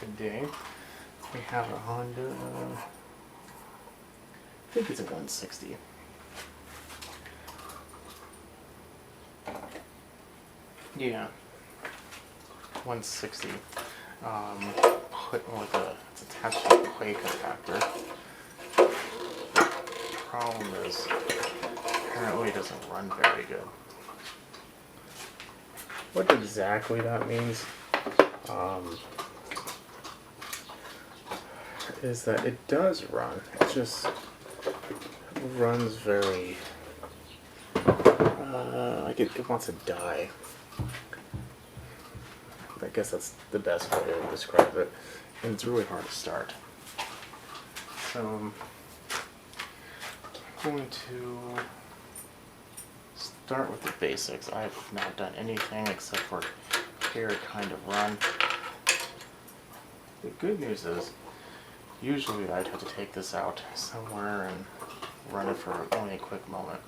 today. We have a Honda, I think it's a 160. Yeah, 160. It's attached to a clay compactor. Problem is, apparently it doesn't run very good. What exactly that means is that it does run. It just runs very like it wants to die. I guess that's the best way to describe it. And it's really hard to start. So I'm going to start with the basics. I've not done anything except for hear it kind of run. The good news is, usually I'd have to take this out somewhere and run it for only a quick moment.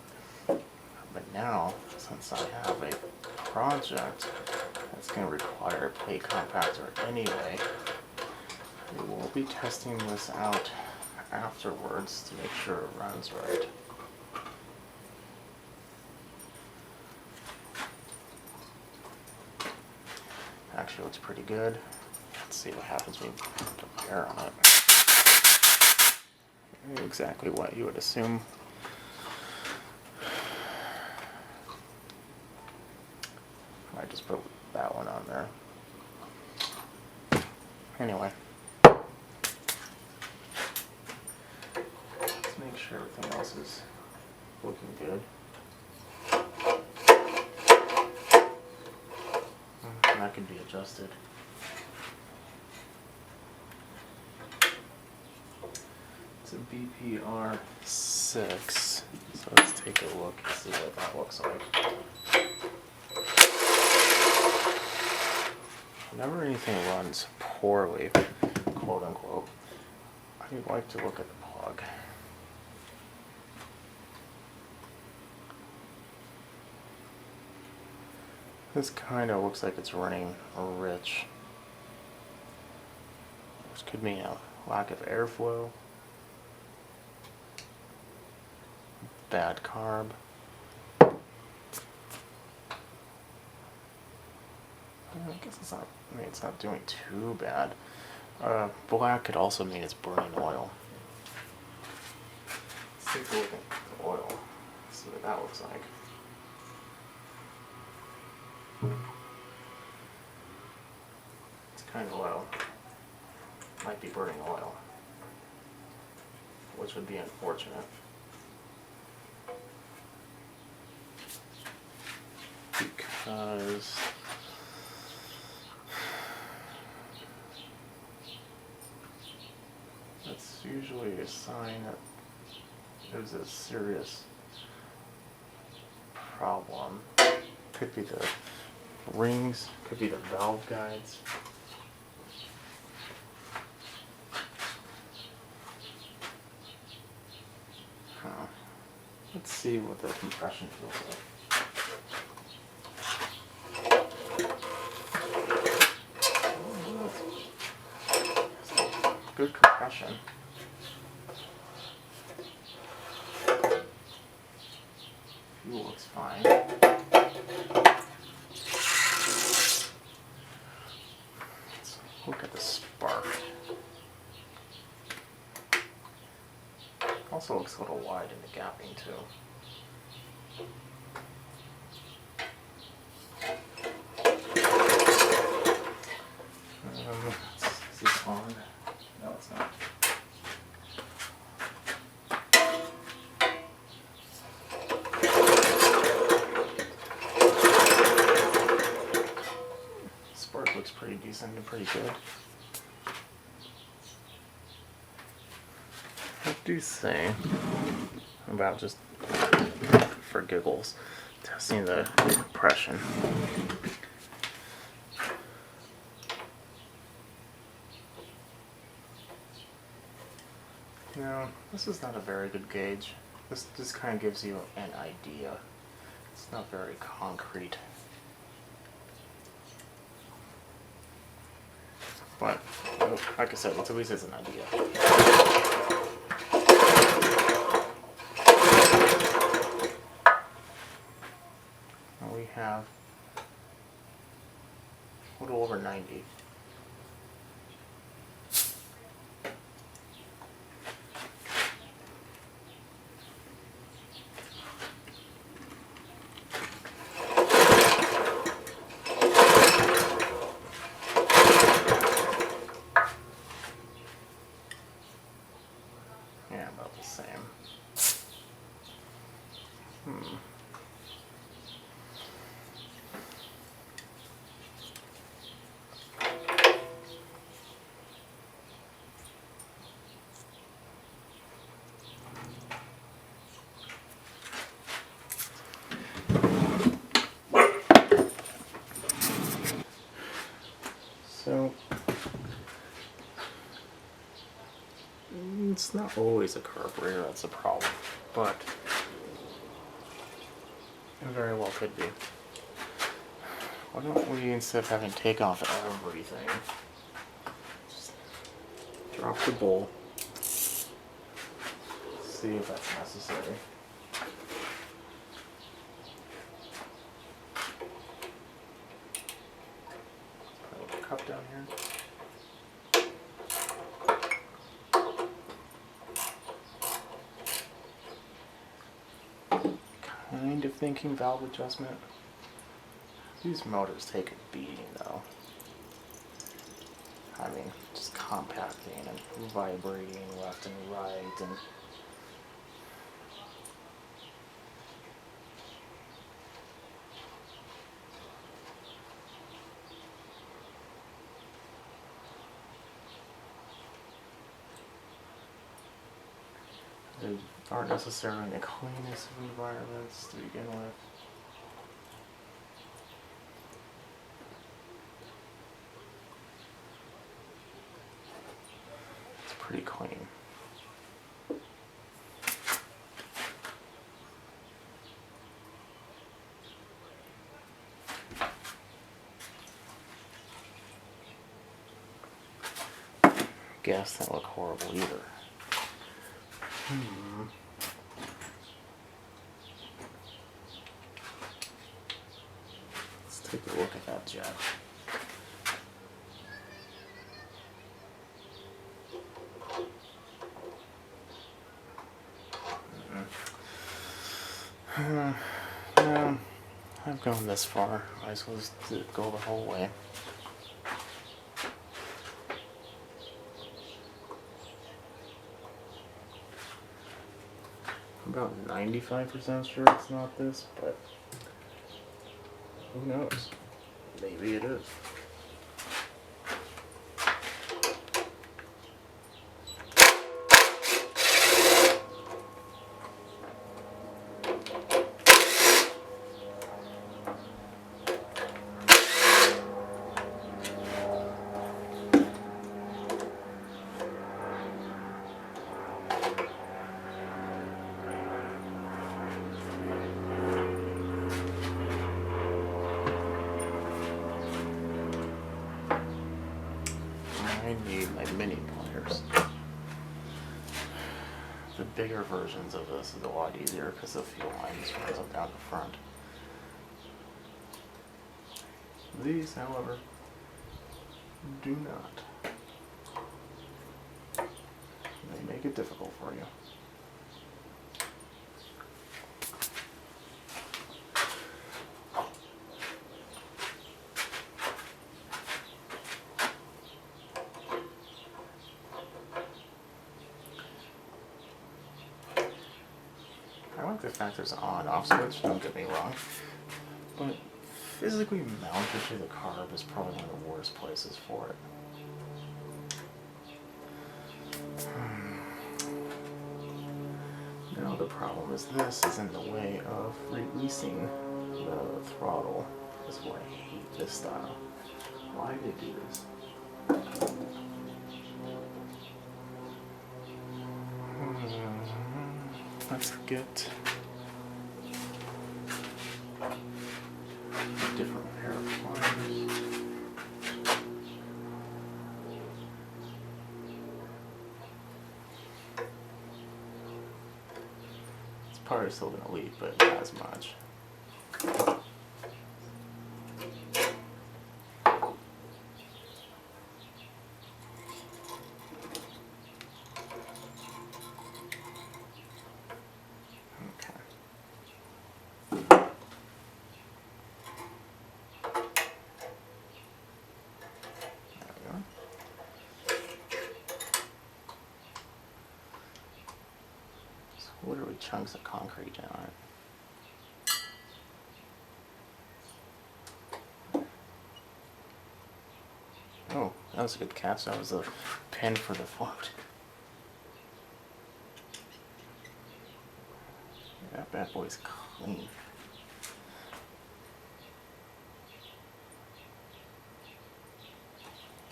But now, since I have a project that's going to require a plate compactor anyway, we will be testing this out afterwards to make sure it runs right. Actually looks pretty good. Let's see what happens when you put air on it. Exactly what you would assume. I just put that one on there. Anyway. Let's make sure everything else is looking good. And that can be adjusted. It's a BPR 6. So let's take a look and see what that looks like. Whenever anything runs poorly, quote unquote, I like to look at the plug. This kind of looks like it's running rich, which could mean a lack of airflow, bad carb. I guess it's not. I mean, it's not doing too bad. Black could also mean it's burning oil. Let's take a look at the oil. See what that looks like. It's kind of low. Might be burning oil, which would be unfortunate. Because that's usually a sign that there's a serious problem. Could be the rings, could be the valve guides. Let's see what the compression feels like. Good compression. Fuel looks fine. Let's look at the spark. Also looks a little wide in the gapping too. Is this on? No, it's not. Spark looks pretty decent and pretty good. I do say about just for giggles, testing the compression. No, this is not a very good gauge. This kind of gives you an idea. It's not very concrete. But So, like I said, it's at least it's an idea. And we have a little over 90. Yeah, about the same. So, it's not always a carburetor that's a problem, but it very well could be. Why don't we, instead of having to take off everything, just drop the bowl, see if that's necessary. Put a little cup down here. Kind of thinking valve adjustment. These motors take a beating though. I mean, just compacting and vibrating left and right and they aren't necessarily the cleanest of environments to begin with. It's pretty clean. Gas doesn't look horrible either. Let's take a look at that jet. No, I've gone this far. I might as well just go the whole way. I'm about 95% sure it's not this, but who knows? Maybe it is. I need my mini pliers. The bigger versions of this is a lot easier because the fuel line just runs up down the front. These, however, do not. They make it difficult for you. I like the fact there's an on-off switch, don't get me wrong, but physically mounted to the carb is probably one of the worst places for it. Now the problem is this is in the way of releasing the throttle. This is why I hate this style. Why do they do this? Let's get a different pair of pliers. Probably still gonna leak, but not as much. Literally chunks of concrete on it. Oh, that was a good catch. That was a pin for the float. That bad boy's clean.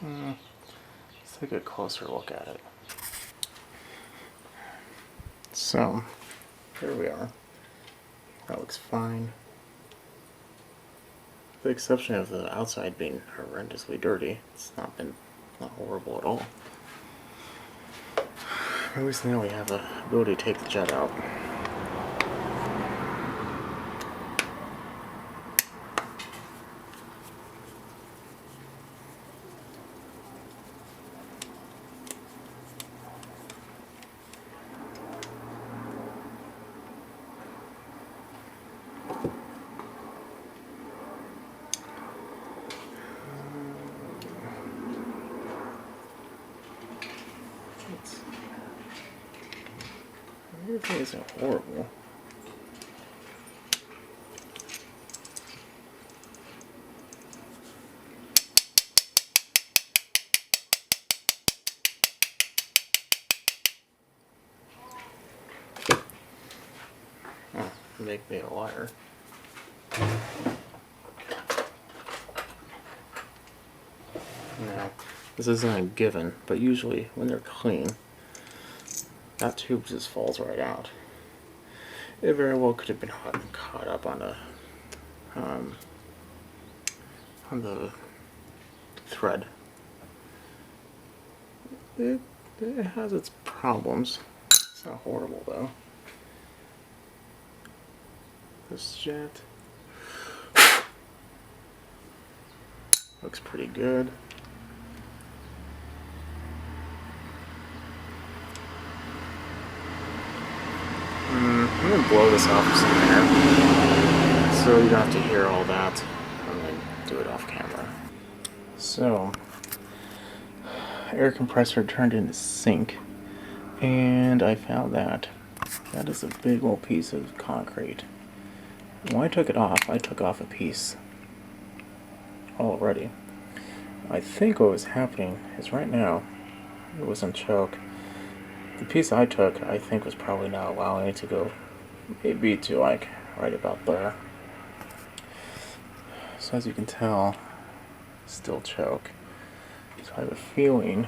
Let's take a closer look at it. So, here we are. That looks fine. With the exception of the outside being horrendously dirty, it's not horrible at all. At least now we have the ability to take the jet out. Everything isn't horrible. Oh, make me a liar. No, this isn't a given, but usually when they're clean, that tube just falls right out. It very well could have been caught up on the thread. It has its problems. It's not horrible though. This jet looks pretty good. I'm going to blow this off with some air, so you don't have to hear all that. I'm going to do it off camera. So, air compressor turned into sink, and I found that is a big old piece of concrete. When I took it off, I took off a piece already. I think what was happening is right now, it was in choke. The piece I took, I think, was probably not allowing it to go maybe to like right about there. So as you can tell, still choke. So I have a feeling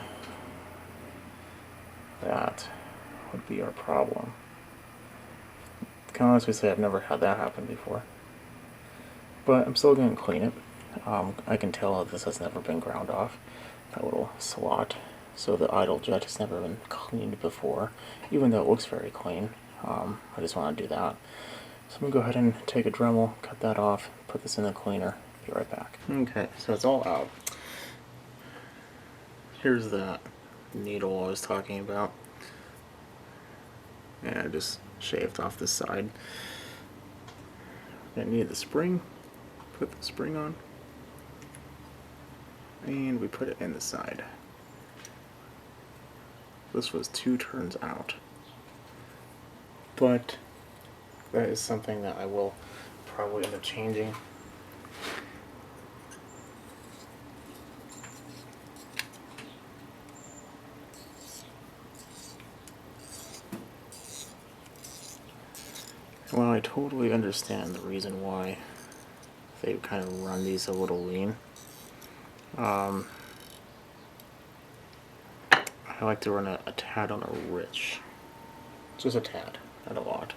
that would be our problem. Can honestly say I've never had that happen before. But I'm still going to clean it. I can tell that this has never been ground off, that little slot. So the idle jet has never been cleaned before, even though it looks very clean. I just want to do that. So I'm going to go ahead and take a Dremel, cut that off, put this in the cleaner, be right back. Okay, so it's all out. Here's that needle I was talking about. And I just shaved off the side. I need the spring, put the spring on, and we put it in the side. This was 2 turns out, but that is something that I will probably end up changing. Well, I totally understand the reason why they kind of run these a little lean. I like to run a tad on a rich. Just a tad, not a lot.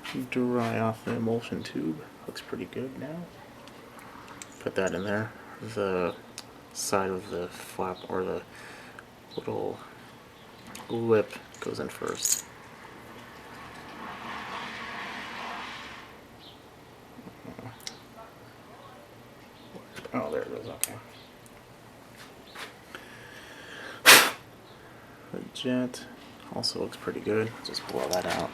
Just dry off the emulsion tube. Looks pretty good now. put that in there. The side of the flap, or the little lip, goes in first. Oh, there it is, okay. The jet also looks pretty good. Just blow that out.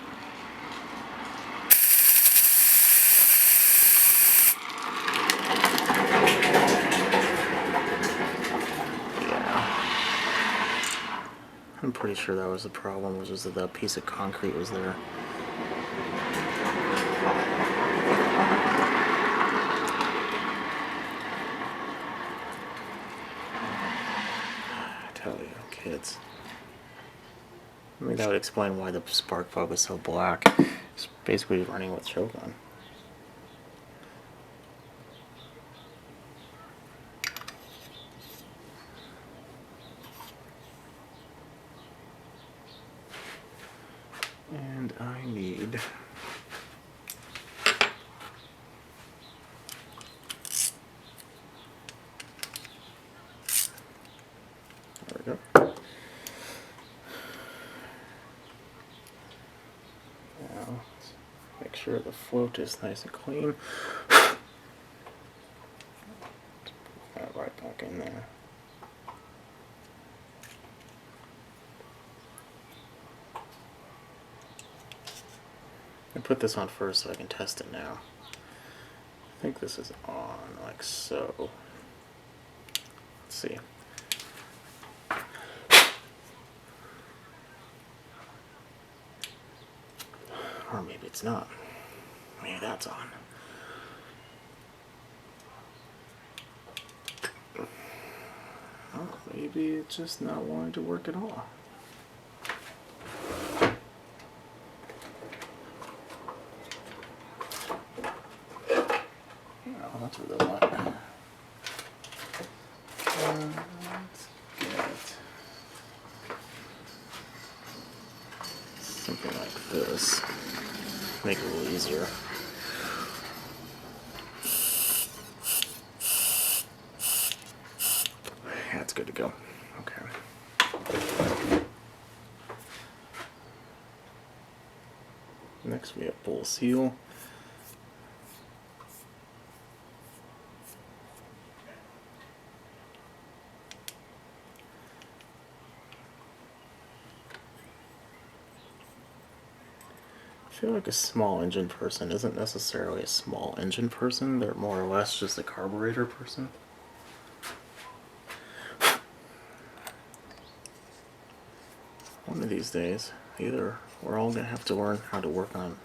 I'm pretty sure that was the problem, was just that that piece of concrete was there. I tell you, kids. I mean, that would explain why the spark plug is so black. It's basically running with choke on. And I need there we go. Now let's make sure the float is nice and clean. Put that right back in there. I put this on first so I can test it now. I think this is on, like so. Let's see. Or maybe it's not. Maybe that's on. Oh, maybe it's just not wanting to work at all. Oh, that's what I want. Let's get something like this. Make it a little easier. Yeah, it's good to go. Okay. Next we have bowl seal. I feel like a small engine person isn't necessarily a small engine person. They're more or less just a carburetor person. One of these days, either we're all going to have to learn how to work on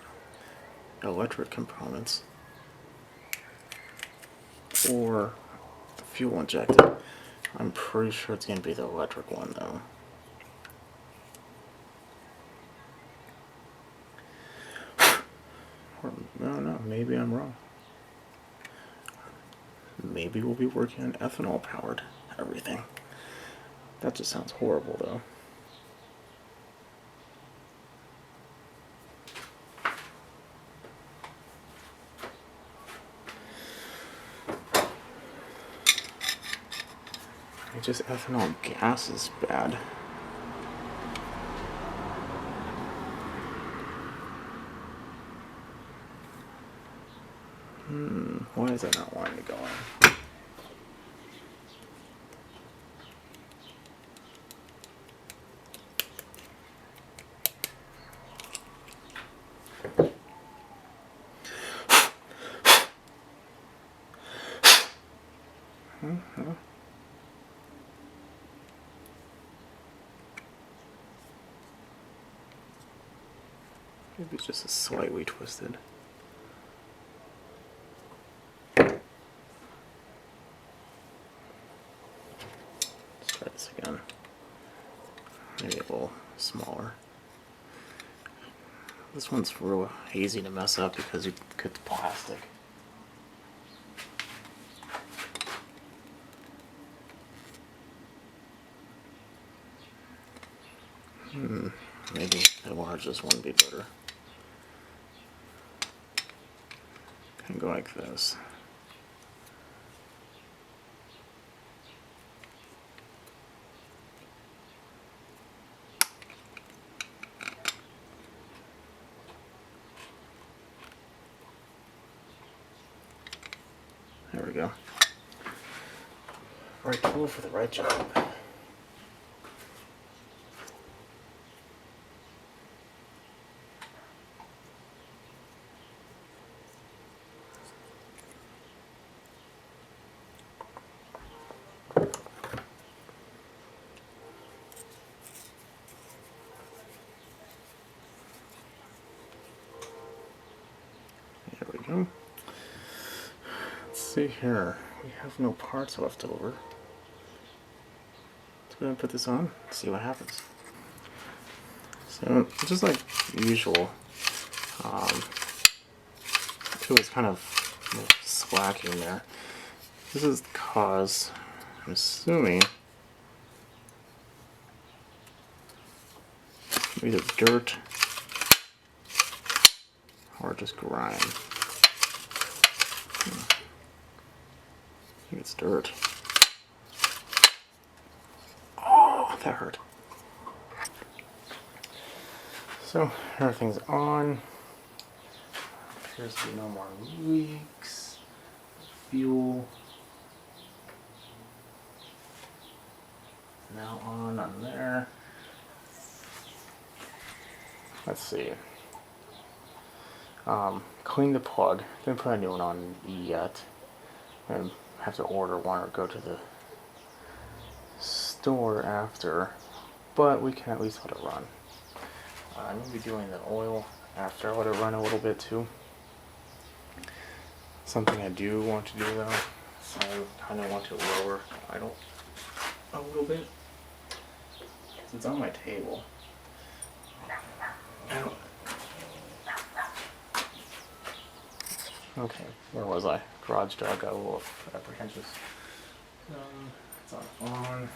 electric components, or the fuel injected. I'm pretty sure it's going to be the electric one though. Or, no, maybe I'm wrong. Maybe we'll be working on ethanol powered everything. That just sounds horrible though. Just ethanol gas is bad. Why is that not wanting to go in? Maybe it's just slightly twisted. Let's try this again. Maybe a little smaller. This one's real easy to mess up because you cut the plastic. Maybe the largest one would be better. Can go like this. There we go. Right tool for the right job. There we go. Let's see here. We have no parts left over. Let's go ahead and put this on, see what happens. So, just like usual, it was kind of slacking there. This is because, I'm assuming, either dirt or just grime. I think it's dirt. Oh, that hurt. So everything's on. Appears to be no more leaks. Fuel. Now on there. Let's see. Clean the plug. Didn't put a new one on yet. And have to order one or go to the store after. But we can at least let it run. I'm going to be doing the oil after I let it run a little bit too. Something I do want to do though, so I kind of want to lower idle a little bit. It's on my table. Okay, where was I? Garage door, I got a little apprehensive. It's on.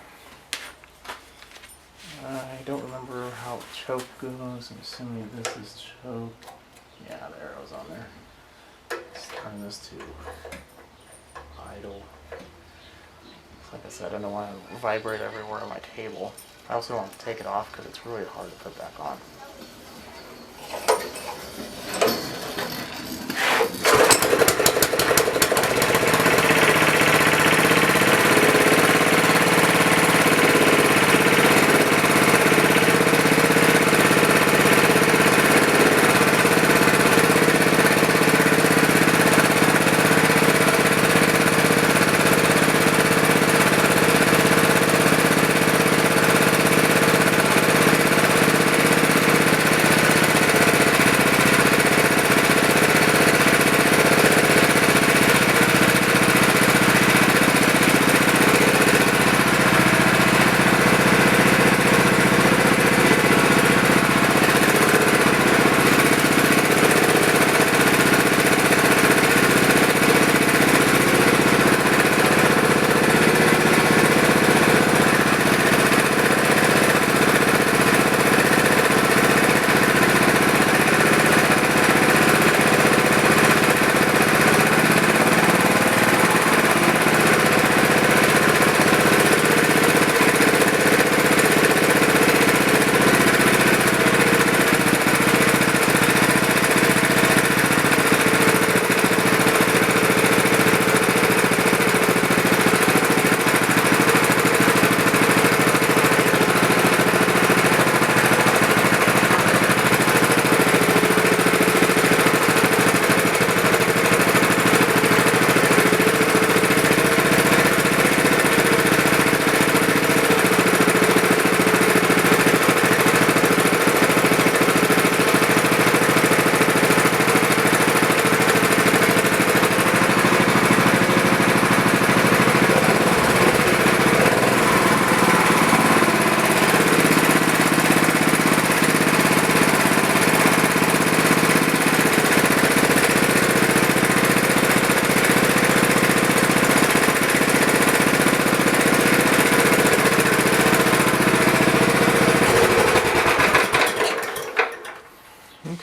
I don't remember how choke goes. I'm assuming this is choke. Yeah, the arrow's on there. Let's turn this to idle. Like I said, I don't want to vibrate everywhere on my table. I also want to take it off because it's really hard to put back on.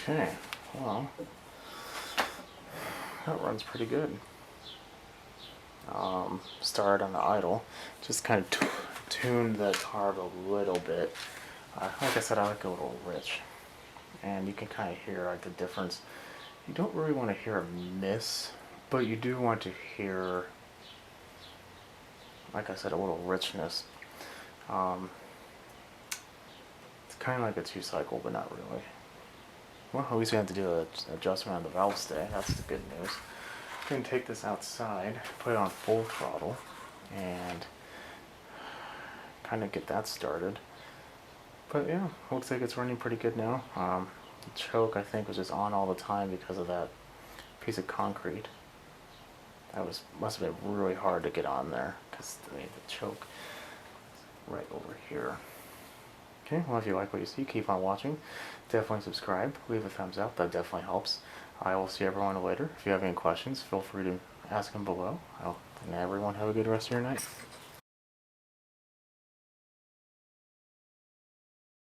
Okay, well, that runs pretty good. Started on the idle, just kind of tuned the carb a little bit. Like I said, I like a little rich, and you can kind of hear like the difference. You don't really want to hear a miss But you do want to hear, like I said, a little richness. It's kind of like a 2-cycle, but not really. Well, at least we have to do an adjustment on the valve stay. That's the good news. We can take this outside, put it on full throttle, and kind of get that started. But yeah, looks like it's running pretty good now. The choke, I think, was just on all the time because of that piece of concrete. That must have been really hard to get on there, because the choke is right over here. Okay, well, if you like what you see, keep on watching. Definitely subscribe, leave a thumbs up, that definitely helps. I will see everyone later. If you have any questions, feel free to ask them below. And everyone have a good rest of your night.